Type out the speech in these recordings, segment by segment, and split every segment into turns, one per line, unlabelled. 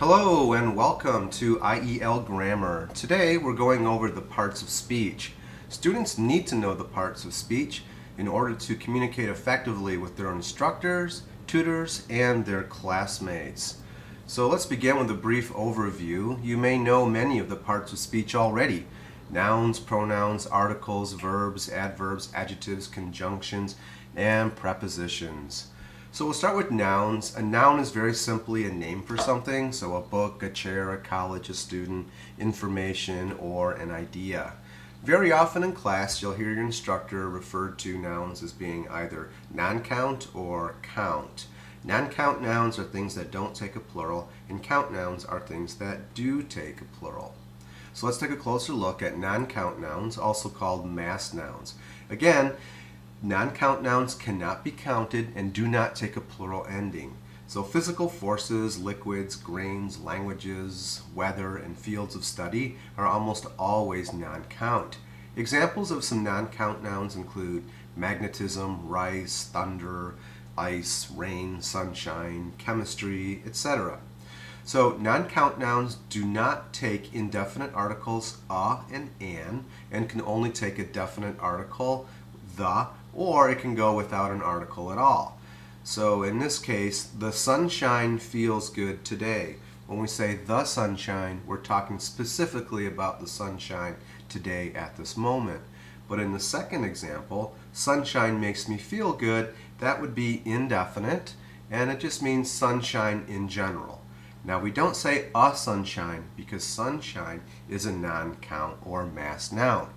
Hello and welcome to IEL Grammar. Today we're going over the parts of speech. Students need to know the parts of speech in order to communicate effectively with their instructors, tutors, and their classmates. So let's begin with a brief overview. You may know many of the parts of speech already. Nouns, pronouns, articles, verbs, adverbs, adjectives, conjunctions, and prepositions. So we'll start with nouns. A noun is very simply a name for something, so a book, a chair, a college, a student, information, or an idea. Very often in class, you'll hear your instructor refer to nouns as being either non-count or count. Non-count nouns are things that don't take a plural, and count nouns are things that do take a plural. So let's take a closer look at non-count nouns, also called mass nouns. Again, non-count nouns cannot be counted and do not take a plural ending. So physical forces, liquids, grains, languages, weather, and fields of study are almost always non-count. Examples of some non-count nouns include magnetism, rice, thunder, ice, rain, sunshine, chemistry, etc. So non-count nouns do not take indefinite articles a and an, and can only take a definite article the, or it can go without an article at all. So in this case, the sunshine feels good today. When we say the sunshine, we're talking specifically about the sunshine today at this moment. But in the second example, sunshine makes me feel good, that would be indefinite, and it just means sunshine in general. Now we don't say a sunshine because sunshine is a non-count or mass noun.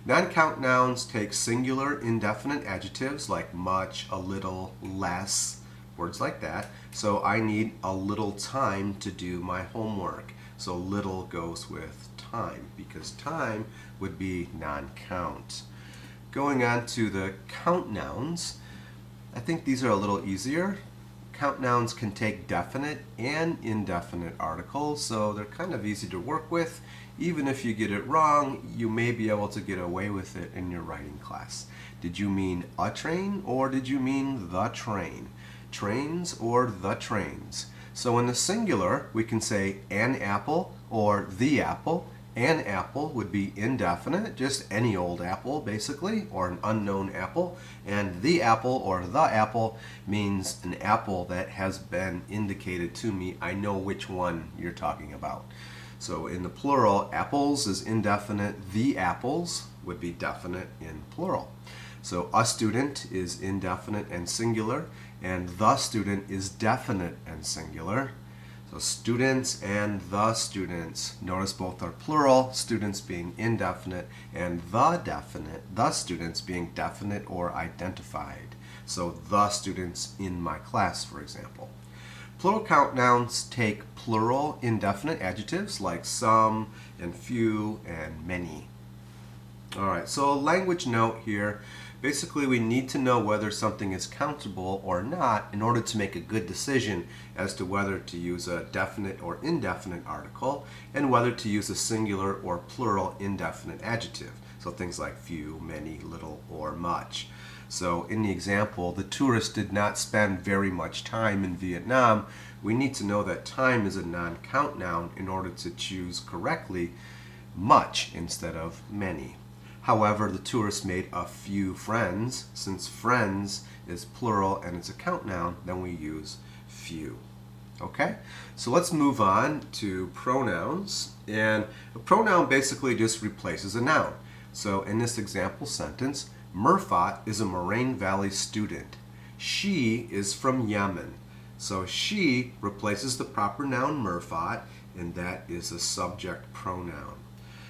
Non-count nouns take singular indefinite adjectives like much, a little, less, words like that. So I need a little time to do my homework. So little goes with time because time would be non-count. Going on to the count nouns, I think these are a little easier. Count nouns can take definite and indefinite articles, so they're kind of easy to work with. Even if you get it wrong, you may be able to get away with it in your writing class. Did you mean a train or did you mean the train? Trains or the trains. So in the singular, we can say an apple or the apple. An apple would be indefinite, just any old apple basically, or an unknown apple. And the apple or the apple means an apple that has been indicated to me. I know which one you're talking about. So in the plural, apples is indefinite. The apples would be definite in plural. So a student is indefinite and singular, and the student is definite and singular. So students and the students, notice both are plural, students being indefinite, and the students being definite or identified. So the students in my class, for example. Plural count nouns take plural indefinite adjectives like some and few and many. Alright, so a language note here. Basically, we need to know whether something is countable or not in order to make a good decision as to whether to use a definite or indefinite article and whether to use a singular or plural indefinite adjective. So things like few, many, little, or much. So in the example, the tourist did not spend very much time in Vietnam. We need to know that time is a non-count noun in order to choose correctly much instead of many. However, the tourist made a few friends. Since friends is plural and it's a count noun, then we use few. Okay, so let's move on to pronouns. And a pronoun basically just replaces a noun. So in this example sentence, Murfat is a Moraine Valley student. She is from Yemen. So she replaces the proper noun Murfat, and that is a subject pronoun.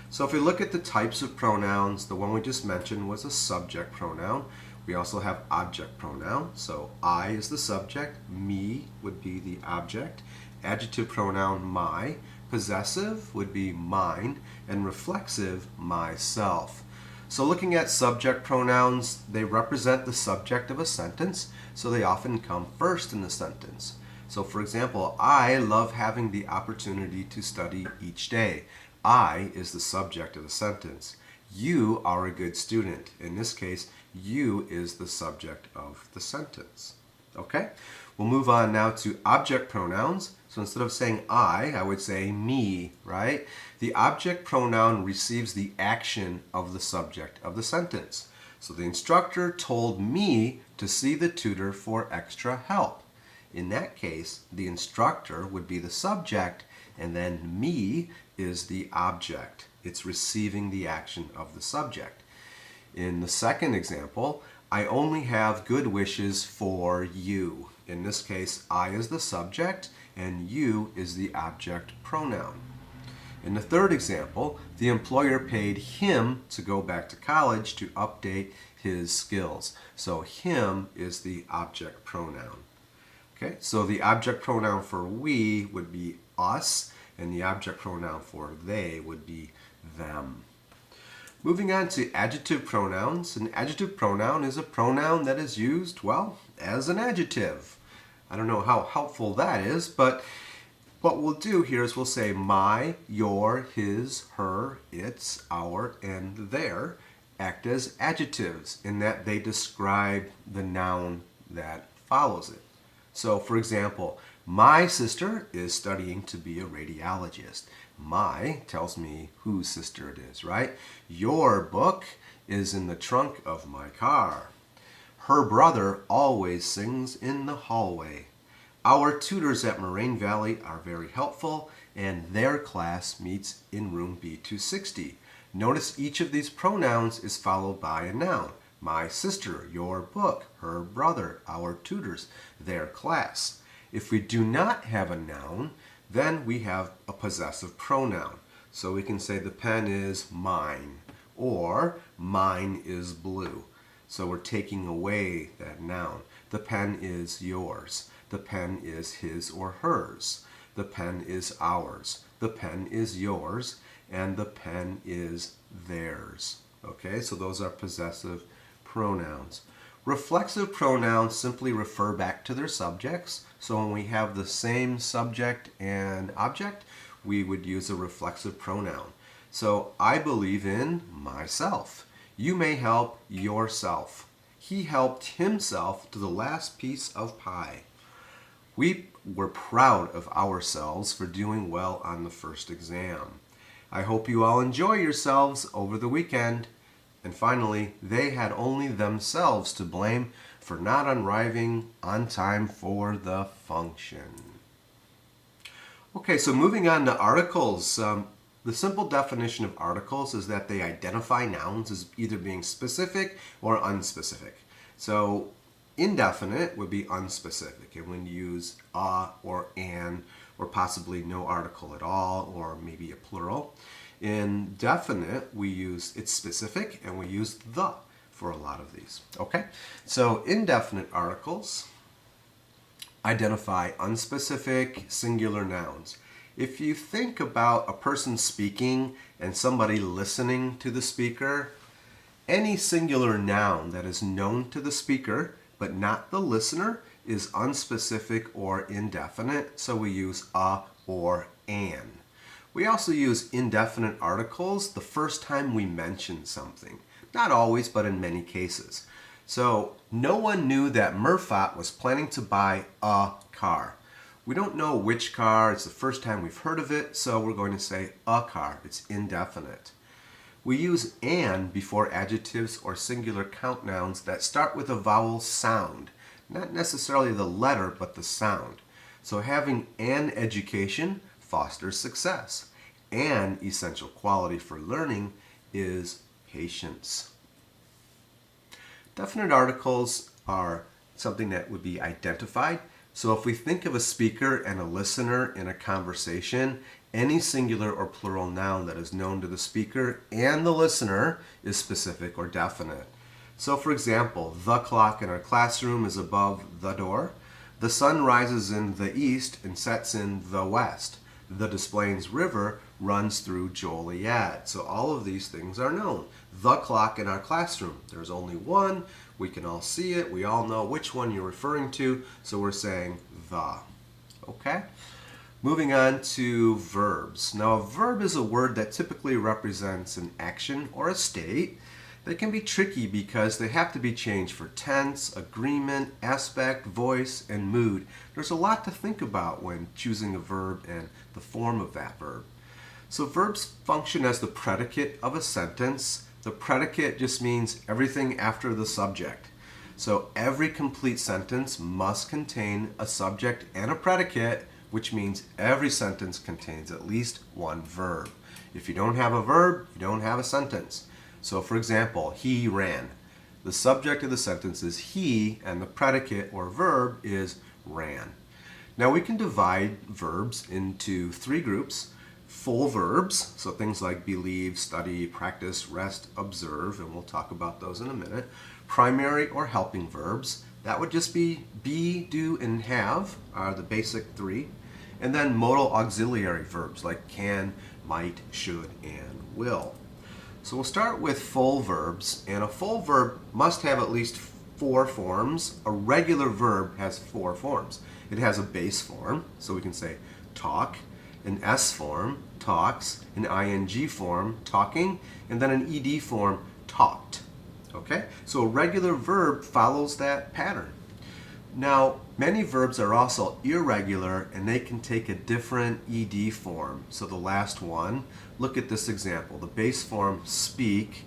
So if we look at the types of pronouns, the one we just mentioned was a subject pronoun. We also have object pronoun. So I is the subject, me would be the object, adjective pronoun my, possessive would be mine, and reflexive myself. So looking at subject pronouns, they represent the subject of a sentence, so they often come first in the sentence. So for example, I love having the opportunity to study each day. I is the subject of the sentence. You are a good student. In this case, you is the subject of the sentence. Okay? We'll move on now to object pronouns. So instead of saying I would say me, right? The object pronoun receives the action of the subject of the sentence. So the instructor told me to see the tutor for extra help. In that case, the instructor would be the subject, and then me is the object. It's receiving the action of the subject. In the second example, I only have good wishes for you. In this case, I is the subject and you is the object pronoun. In the third example, the employer paid him to go back to college to update his skills. So him is the object pronoun. Okay, so the object pronoun for we would be us, and the object pronoun for they would be them. Moving on to adjective pronouns. An adjective pronoun is a pronoun that is used, well, as an adjective. I don't know how helpful that is, but what we'll do here is we'll say my, your, his, her, its, our, and their act as adjectives in that they describe the noun that follows it. So, for example, my sister is studying to be a radiologist. My tells me whose sister it is, right? Your book is in the trunk of my car. Her brother always sings in the hallway. Our tutors at Moraine Valley are very helpful, and their class meets in room B260. Notice each of these pronouns is followed by a noun. My sister, your book, her brother, our tutors, their class. If we do not have a noun, then we have a possessive pronoun. So we can say the pen is mine, or mine is blue. So we're taking away that noun. The pen is yours. The pen is his or hers. The pen is ours. The pen is yours. And the pen is theirs. Okay, so those are possessive pronouns. Reflexive pronouns simply refer back to their subjects. So when we have the same subject and object, we would use a reflexive pronoun. So I believe in myself. You may help yourself. He helped himself to the last piece of pie. We were proud of ourselves for doing well on the first exam. I hope you all enjoy yourselves over the weekend. And finally, they had only themselves to blame for not arriving on time for the function. Okay, so moving on to articles. The simple definition of articles is that they identify nouns as either being specific or unspecific. So indefinite would be unspecific, and when you use a or an or possibly no article at all, or maybe a plural. In definite, we use it's specific, and we use the for a lot of these. Okay, so indefinite articles identify unspecific singular nouns. If you think about a person speaking and somebody listening to the speaker, any singular noun that is known to the speaker but not the listener is unspecific or indefinite, so we use a or an. We also use indefinite articles the first time we mention something. Not always, but in many cases. So no one knew that Murphat was planning to buy a car. We don't know which car. It's the first time we've heard of it, so we're going to say a car. It's indefinite. We use an before adjectives or singular count nouns that start with a vowel sound. Not necessarily the letter, but the sound. So having an education fosters success. An essential quality for learning is patience. Definite articles are something that would be identified. So if we think of a speaker and a listener in a conversation, any singular or plural noun that is known to the speaker and the listener is specific or definite. So for example, the clock in our classroom is above the door. The sun rises in the east and sets in the west. The Des Plaines River runs through Joliet. So all of these things are known. The clock in our classroom. There's only one. We can all see it. We all know which one you're referring to. So we're saying the. Okay? Moving on to verbs. Now a verb is a word that typically represents an action or a state They can be tricky because they have to be changed for tense, agreement, aspect, voice, and mood. There's a lot to think about when choosing a verb and the form of that verb. So verbs function as the predicate of a sentence. The predicate just means everything after the subject. So every complete sentence must contain a subject and a predicate, which means every sentence contains at least one verb. If you don't have a verb, you don't have a sentence. So for example, he ran. The subject of the sentence is he, and the predicate or verb is ran. Now we can divide verbs into three groups. Full verbs, so things like believe, study, practice, rest, observe, and we'll talk about those in a minute. Primary or helping verbs, that would just be, do, and have are the basic three. And then modal auxiliary verbs like can, might, should, and will. So we'll start with full verbs, and a full verb must have at least 4 forms. A regular verb has 4 forms. It has a base form, so we can say talk, an S form, talks, an ing form, talking, and then an ed form, talked. Okay? So a regular verb follows that pattern. Now, many verbs are also irregular and they can take a different ed form. So the last one, look at this example. The base form, speak,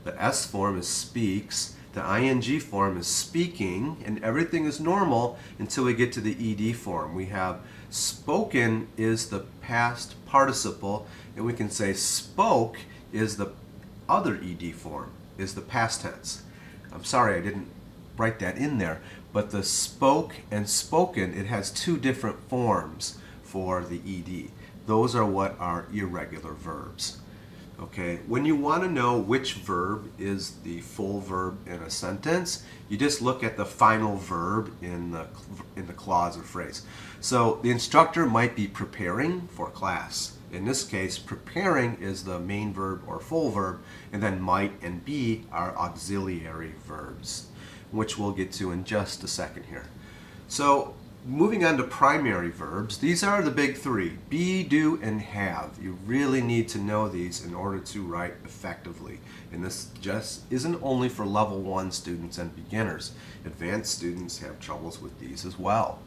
the S form is speaks, the ing form is speaking, and everything is normal until we get to the ed form. We have spoken is the past participle, and we can say spoke is the other ed form, is the past tense. I'm sorry I didn't write that in there, but the spoke and spoken, it has 2 different forms for the ed. Those are what are irregular verbs. Okay, when you want to know which verb is the full verb in a sentence, you just look at the final verb in the clause or phrase. So the instructor might be preparing for class. In this case, preparing is the main verb or full verb, and then might and be are auxiliary verbs, which we'll get to in just a second here. So moving on to primary verbs, these are the big 3, be, do, and have. You really need to know these in order to write effectively. And this just isn't only for level 1 students and beginners. Advanced students have troubles with these as well.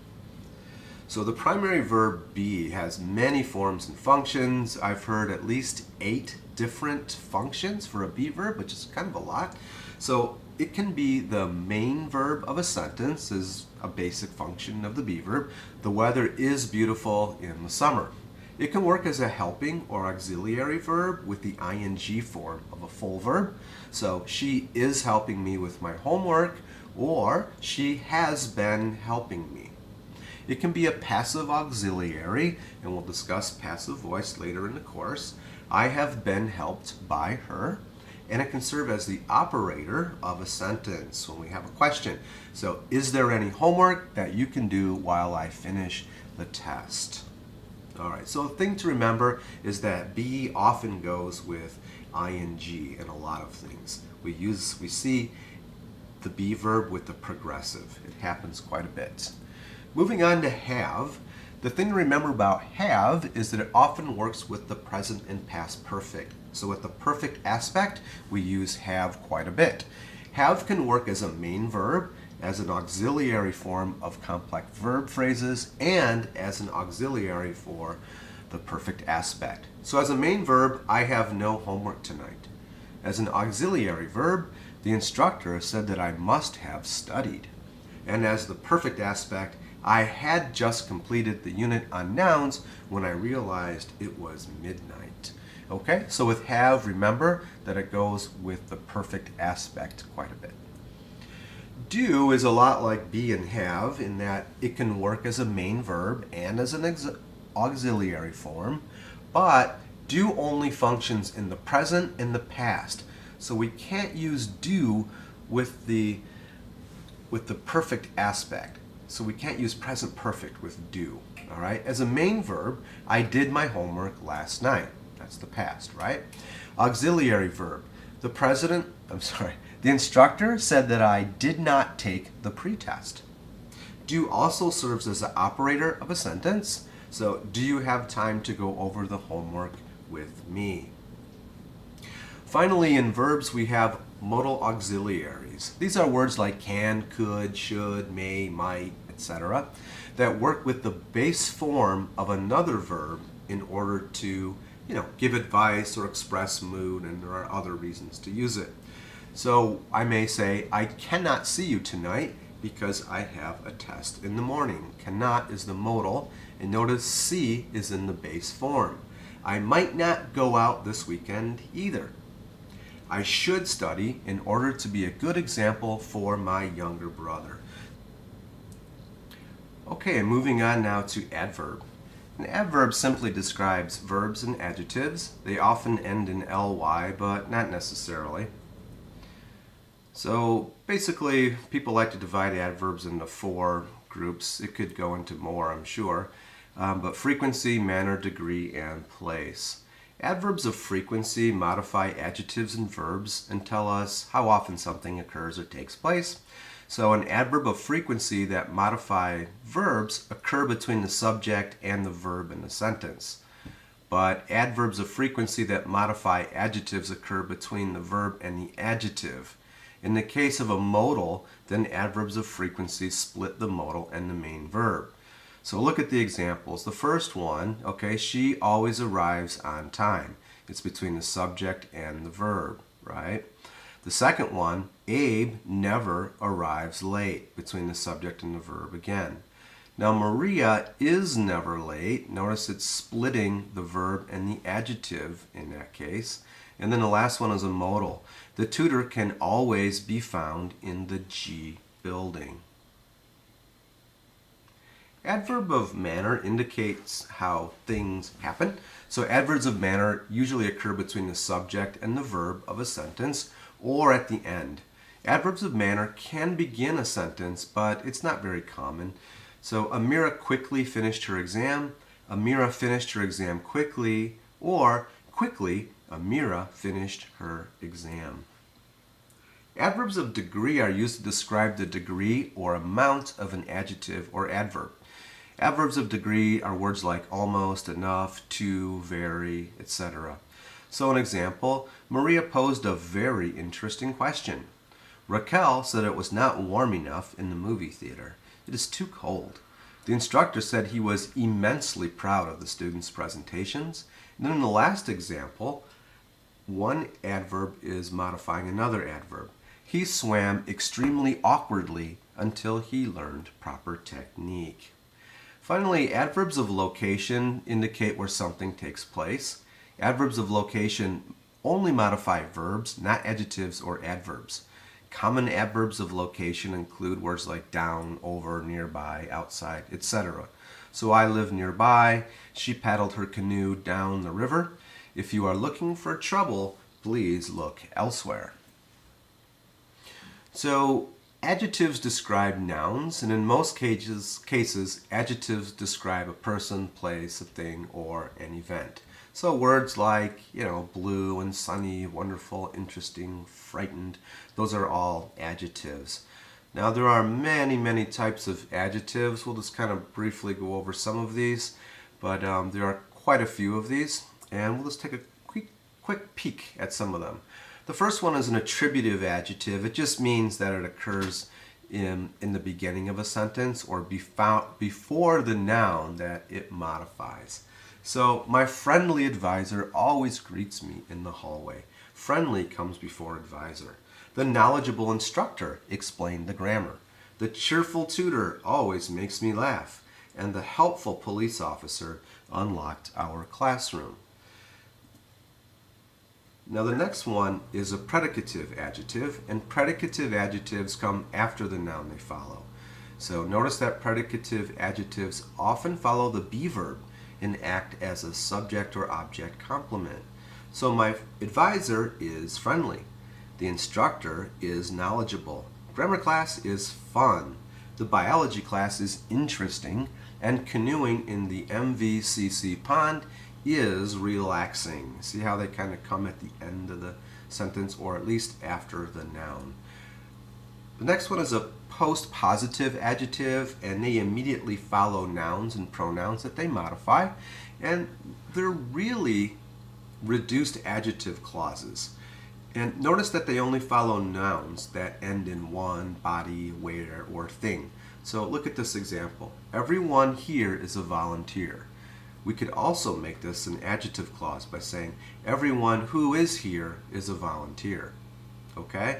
So the primary verb be has many forms and functions. I've heard at least 8 different functions for a be verb, which is kind of a lot. So it can be the main verb of a sentence, is a basic function of the be verb. The weather is beautiful in the summer. It can work as a helping or auxiliary verb with the ing form of a full verb. So she is helping me with my homework, or she has been helping me. It can be a passive auxiliary, and we'll discuss passive voice later in the course. I have been helped by her. And it can serve as the operator of a sentence when we have a question. So, is there any homework that you can do while I finish the test? All right, so a thing to remember is that be often goes with ing in a lot of things. We see the be verb with the progressive. It happens quite a bit. Moving on to have, the thing to remember about have is that it often works with the present and past perfect. So with the perfect aspect, we use have quite a bit. Have can work as a main verb, as an auxiliary form of complex verb phrases, and as an auxiliary for the perfect aspect. So as a main verb, I have no homework tonight. As an auxiliary verb, the instructor said that I must have studied. And as the perfect aspect, I had just completed the unit on nouns when I realized it was midnight. Okay, so with have, remember that it goes with the perfect aspect quite a bit. Do is a lot like be and have in that it can work as a main verb and as an auxiliary form, but do only functions in the present and the past. So we can't use do with the perfect aspect. So we can't use present perfect with do. All right, as a main verb, I did my homework last night. That's the past, right? Auxiliary verb. The instructor said that I did not take the pretest. Do also serves as the operator of a sentence. So, do you have time to go over the homework with me? Finally, in verbs, we have modal auxiliaries. These are words like can, could, should, may, might, etc. that work with the base form of another verb in order to, give advice or express mood, and there are other reasons to use it. So I may say, I cannot see you tonight because I have a test in the morning. Cannot is the modal, and notice see is in the base form. I might not go out this weekend either. I should study in order to be a good example for my younger brother. Okay, moving on now to adverb. An adverb simply describes verbs and adjectives. They often end in ly, but not necessarily. So basically, people like to divide adverbs into 4 groups. It could go into more, I'm sure. But frequency, manner, degree, and place. Adverbs of frequency modify adjectives and verbs and tell us how often something occurs or takes place. So an adverb of frequency that modify verbs occur between the subject and the verb in a sentence. But adverbs of frequency that modify adjectives occur between the verb and the adjective. In the case of a modal, then adverbs of frequency split the modal and the main verb. So look at the examples. The first one, okay, she always arrives on time. It's between the subject and the verb, right? The second one, Abe never arrives late, between the subject and the verb again. Now Maria is never late. Notice it's splitting the verb and the adjective in that case. And then the last one is a modal. The tutor can always be found in the G building. Adverb of manner indicates how things happen. So adverbs of manner usually occur between the subject and the verb of a sentence or at the end. Adverbs of manner can begin a sentence, but it's not very common. So Amira quickly finished her exam, Amira finished her exam quickly, or quickly, Amira finished her exam. Adverbs of degree are used to describe the degree or amount of an adjective or adverb. Adverbs of degree are words like almost, enough, to, very, etc. So an example, Maria posed a very interesting question. Raquel said it was not warm enough in the movie theater. It is too cold. The instructor said he was immensely proud of the students' presentations. And then in the last example, one adverb is modifying another adverb. He swam extremely awkwardly until he learned proper technique. Finally, adverbs of location indicate where something takes place. Adverbs of location only modify verbs, not adjectives or adverbs. Common adverbs of location include words like down, over, nearby, outside, etc. So I live nearby. She paddled her canoe down the river. If you are looking for trouble, please look elsewhere. So adjectives describe nouns, and in most cases, adjectives describe a person, place, a thing, or an event. So words like, blue and sunny, wonderful, interesting, frightened, those are all adjectives. Now there are many, many types of adjectives. We'll just kind of briefly go over some of these, but there are quite a few of these, and we'll just take a quick peek at some of them. The first one is an attributive adjective. It just means that it occurs in the beginning of a sentence or before the noun that it modifies. So, my friendly advisor always greets me in the hallway. Friendly comes before advisor. The knowledgeable instructor explained the grammar. The cheerful tutor always makes me laugh. And the helpful police officer unlocked our classroom. Now the next one is a predicative adjective, and predicative adjectives come after the noun they follow. So notice that predicative adjectives often follow the be verb and act as a subject or object complement. So my advisor is friendly. The instructor is knowledgeable. Grammar class is fun. The biology class is interesting. And canoeing in the MVCC pond is relaxing. See how they kind of come at the end of the sentence, or at least after the noun. The next one is a postpositive adjective, and they immediately follow nouns and pronouns that they modify, and they're really reduced adjective clauses. And notice that they only follow nouns that end in one, body, where, or thing. So look at this example. Everyone here is a volunteer. We could also make this an adjective clause by saying everyone who is here is a volunteer. Okay?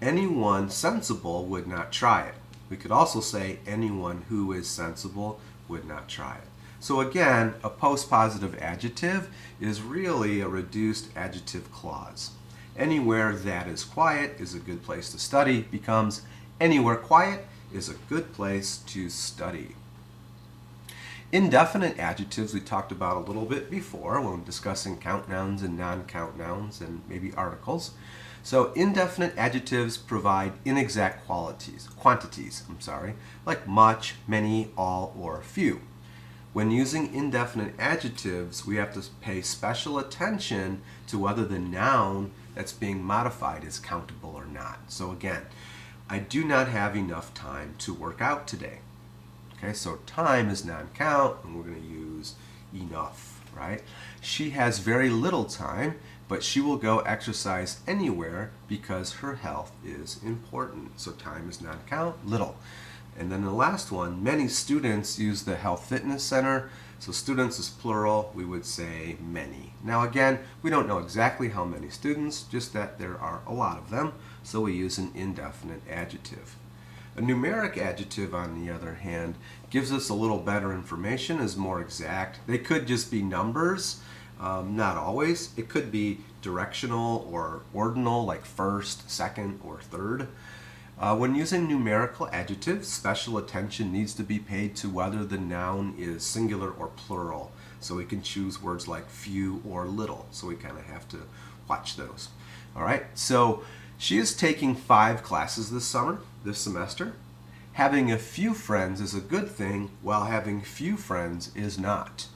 Anyone sensible would not try it. We could also say anyone who is sensible would not try it. So again, a postpositive adjective is really a reduced adjective clause. Anywhere that is quiet is a good place to study becomes anywhere quiet is a good place to study. Indefinite adjectives we talked about a little bit before when discussing count nouns and non-count nouns and maybe articles. So indefinite adjectives provide inexact quantities, like much, many, all, or few. When using indefinite adjectives, we have to pay special attention to whether the noun that's being modified is countable or not. So again, I do not have enough time to work out today. Okay, so time is non-count, and we're going to use enough, right? She has very little time, but she will go exercise anywhere because her health is important. So time is non-count, little. And then the last one, many students use the health fitness center. So students is plural, we would say many. Now again, we don't know exactly how many students, just that there are a lot of them, so we use an indefinite adjective. A numeric adjective, on the other hand, gives us a little better information, is more exact. They could just be numbers, not always. It could be directional or ordinal, like first, second, or third. When using numerical adjectives, special attention needs to be paid to whether the noun is singular or plural. So we can choose words like few or little. So we kind of have to watch those. All right, so she is taking 5 classes this semester. Having a few friends is a good thing, while having few friends is not.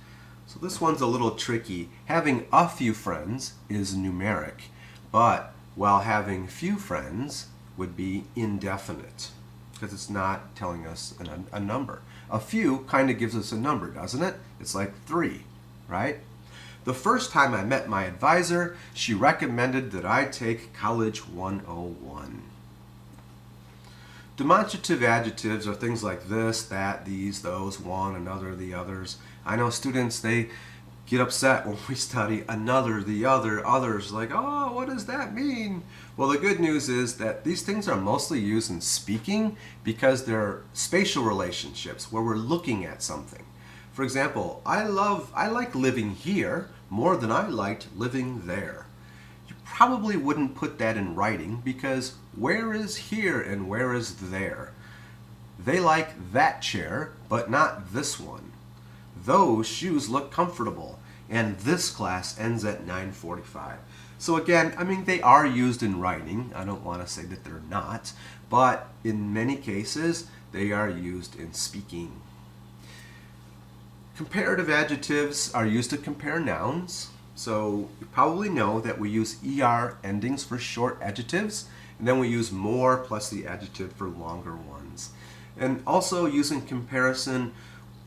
So this one's a little tricky. Having a few friends is numeric, but while having few friends would be indefinite because it's not telling us a number. A few kind of gives us a number, doesn't it? It's like 3, right? The first time I met my advisor, she recommended that I take College 101. Demonstrative adjectives are things like this, that, these, those, one, another, the others. I know students, they get upset when we study another, the other, others, like, oh, what does that mean? Well, the good news is that these things are mostly used in speaking because they're spatial relationships where we're looking at something. For example, I like living here more than I liked living there. You probably wouldn't put that in writing because where is here and where is there? They like that chair, but not this one. Those shoes look comfortable, and this class ends at 9:45. So again, I mean, they are used in writing. I don't want to say that they're not, but in many cases, they are used in speaking. Comparative adjectives are used to compare nouns. So you probably know that we use ER endings for short adjectives, and then we use more plus the adjective for longer ones. And also using comparison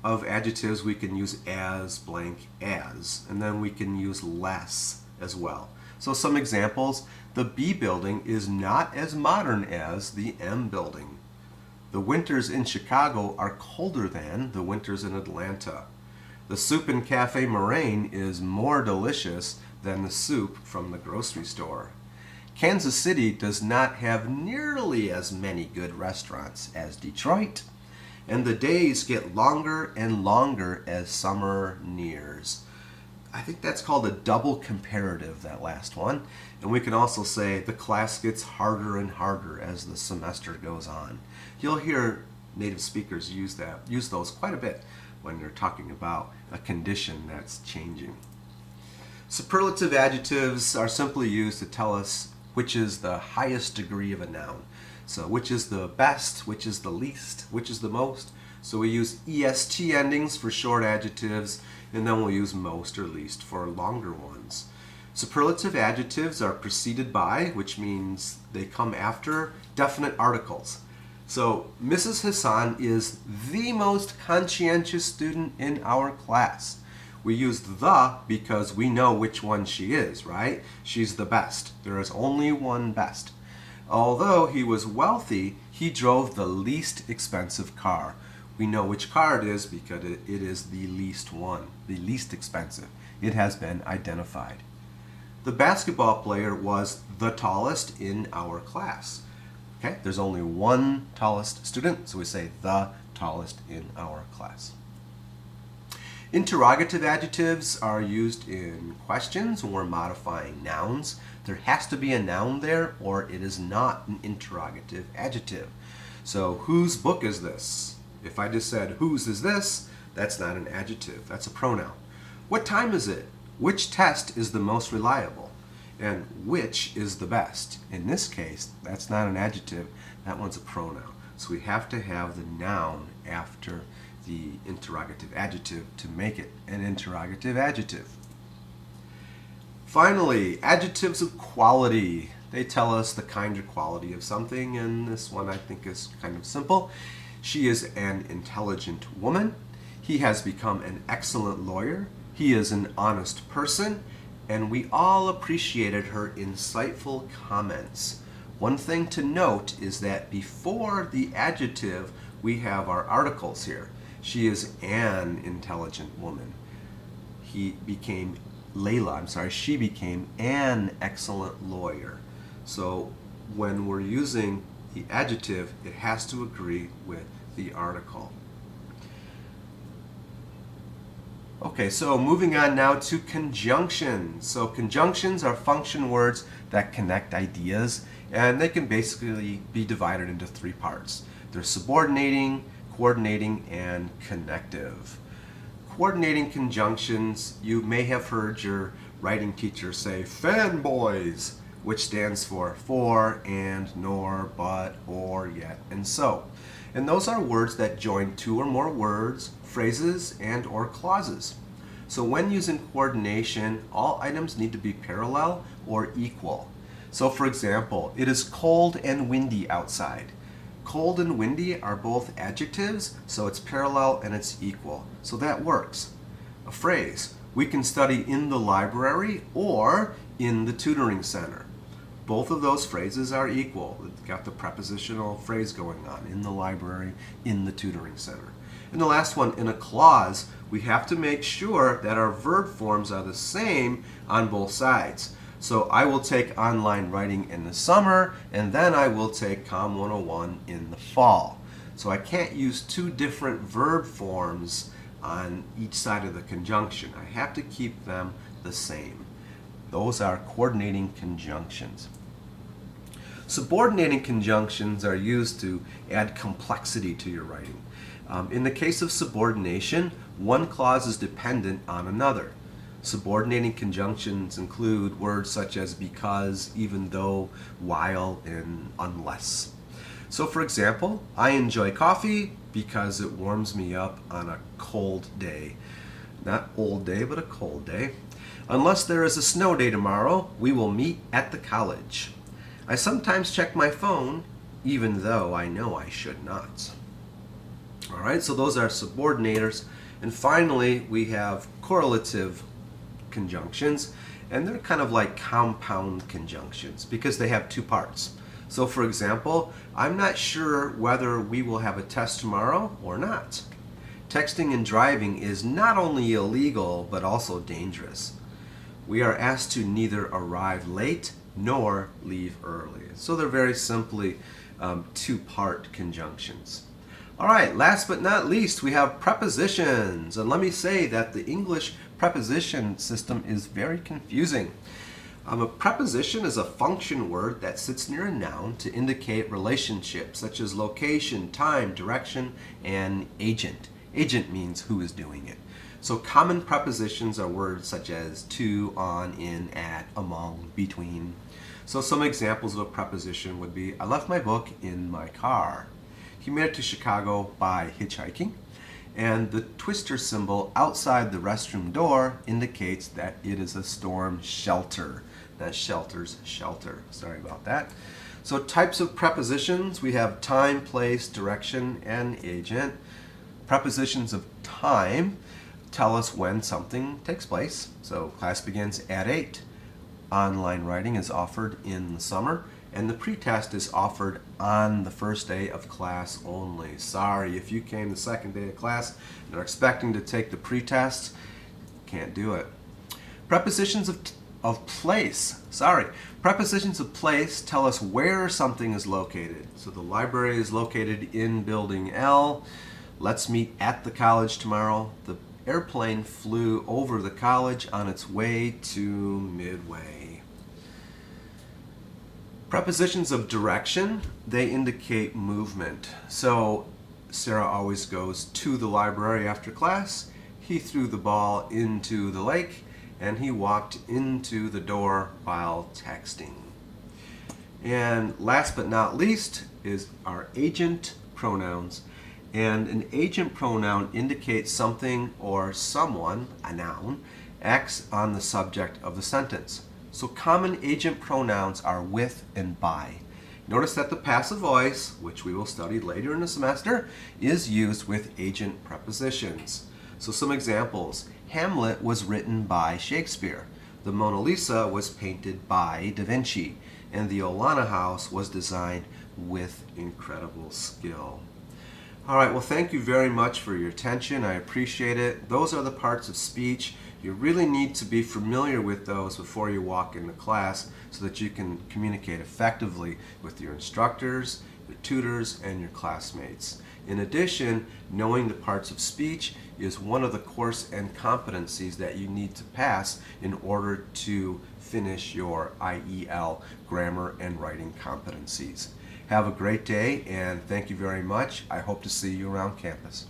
of adjectives, we can use as blank as, and then we can use less as well. So some examples, the B building is not as modern as the M building. The winters in Chicago are colder than the winters in Atlanta. The soup in Cafe Moraine is more delicious than the soup from the grocery store. Kansas City does not have nearly as many good restaurants as Detroit. And the days get longer and longer as summer nears. I think that's called a double comparative, that last one. And we can also say the class gets harder and harder as the semester goes on. You'll hear native speakers use those quite a bit when you're talking about a condition that's changing. Superlative adjectives are simply used to tell us which is the highest degree of a noun. So which is the best, which is the least, which is the most. So we use EST endings for short adjectives, and then we'll use most or least for longer ones. Superlative adjectives are preceded by, which means they come after, definite articles. So Mrs. Hassan is the most conscientious student in our class. We use the because we know which one she is, right? She's the best. There is only one best. Although he was wealthy, he drove the least expensive car. We know which car it is because it is the least one, the least expensive. It has been identified. The basketball player was the tallest in our class. Okay, there's only one tallest student, so we say the tallest in our class. Interrogative adjectives are used in questions when we're modifying nouns. There has to be a noun there or it is not an interrogative adjective. So whose book is this? If I just said whose is this, that's not an adjective, that's a pronoun. What time is it? Which test is the most reliable? And which is the best? In this case, that's not an adjective, that one's a pronoun. So we have to have the noun after the interrogative adjective to make it an interrogative adjective. Finally, adjectives of quality. They tell us the kind or quality of something, and this one I think is kind of simple. She is an intelligent woman. He has become an excellent lawyer. He is an honest person. And we all appreciated her insightful comments. One thing to note is that before the adjective, we have our articles here. She is an intelligent woman. She became an excellent lawyer. So when we're using the adjective, it has to agree with the article. Okay, so moving on now to conjunctions. So conjunctions are function words that connect ideas, and they can basically be divided into three parts. They're subordinating, coordinating, and connective. Coordinating conjunctions, you may have heard your writing teacher say fanboys, which stands for, and, nor, but, or, yet, and so. And those are words that join two or more words, phrases, and or clauses. So when using coordination, all items need to be parallel or equal. So for example, it is cold and windy outside. Cold and windy are both adjectives, so it's parallel and it's equal. So that works. A phrase, we can study in the library or in the tutoring center. Both of those phrases are equal. We've got the prepositional phrase going on, in the library, in the tutoring center. And the last one, in a clause, we have to make sure that our verb forms are the same on both sides. So I will take online writing in the summer, and then I will take COM 101 in the fall. So I can't use two different verb forms on each side of the conjunction. I have to keep them the same. Those are coordinating conjunctions. Subordinating conjunctions are used to add complexity to your writing. In the case of subordination, one clause is dependent on another. Subordinating conjunctions include words such as because, even though, while, and unless. So for example, I enjoy coffee because it warms me up on a cold day. Not old day, but a cold day. Unless there is a snow day tomorrow, we will meet at the college. I sometimes check my phone, even though I know I should not. All right, so those are subordinators. And finally, we have correlative conjunctions, and they're kind of like compound conjunctions because they have two parts. So for example, I'm not sure whether we will have a test tomorrow or not. Texting and driving is not only illegal, but also dangerous. We are asked to neither arrive late nor leave early. So they're very simply two-part conjunctions. All right, last but not least, we have prepositions. And let me say that the English preposition system is very confusing. A preposition is a function word that sits near a noun to indicate relationships such as location, time, direction, and agent. Agent means who is doing it. So common prepositions are words such as to, on, in, at, among, between. So some examples of a preposition would be, I left my book in my car. He made it to Chicago by hitchhiking. And the twister symbol outside the restroom door indicates that it is a storm shelter. That shelter's shelter. Sorry about that. So types of prepositions, we have time, place, direction, and agent. Prepositions of time tell us when something takes place. So class begins at 8. Online writing is offered in the summer, and the pretest is offered on the first day of class only. Sorry, if you came the second day of class and are expecting to take the pretest, can't do it. Prepositions of place. Prepositions of place tell us where something is located. So the library is located in building L. Let's meet at the college tomorrow. The airplane flew over the college on its way to Midway. Prepositions of direction, they indicate movement. So Sarah always goes to the library after class. He threw the ball into the lake, and he walked into the door while texting. And last but not least is our agent pronouns. And an agent pronoun indicates something or someone, a noun, acts on the subject of the sentence. So common agent pronouns are with and by. Notice that the passive voice, which we will study later in the semester, is used with agent prepositions. So some examples. Hamlet was written by Shakespeare. The Mona Lisa was painted by Da Vinci. And the Olana House was designed with incredible skill. All right, well, thank you very much for your attention. I appreciate it. Those are the parts of speech. You really need to be familiar with those before you walk into class so that you can communicate effectively with your instructors, your tutors, and your classmates. In addition, knowing the parts of speech is one of the course and competencies that you need to pass in order to finish your IEL grammar and writing competencies. Have a great day, and thank you very much. I hope to see you around campus.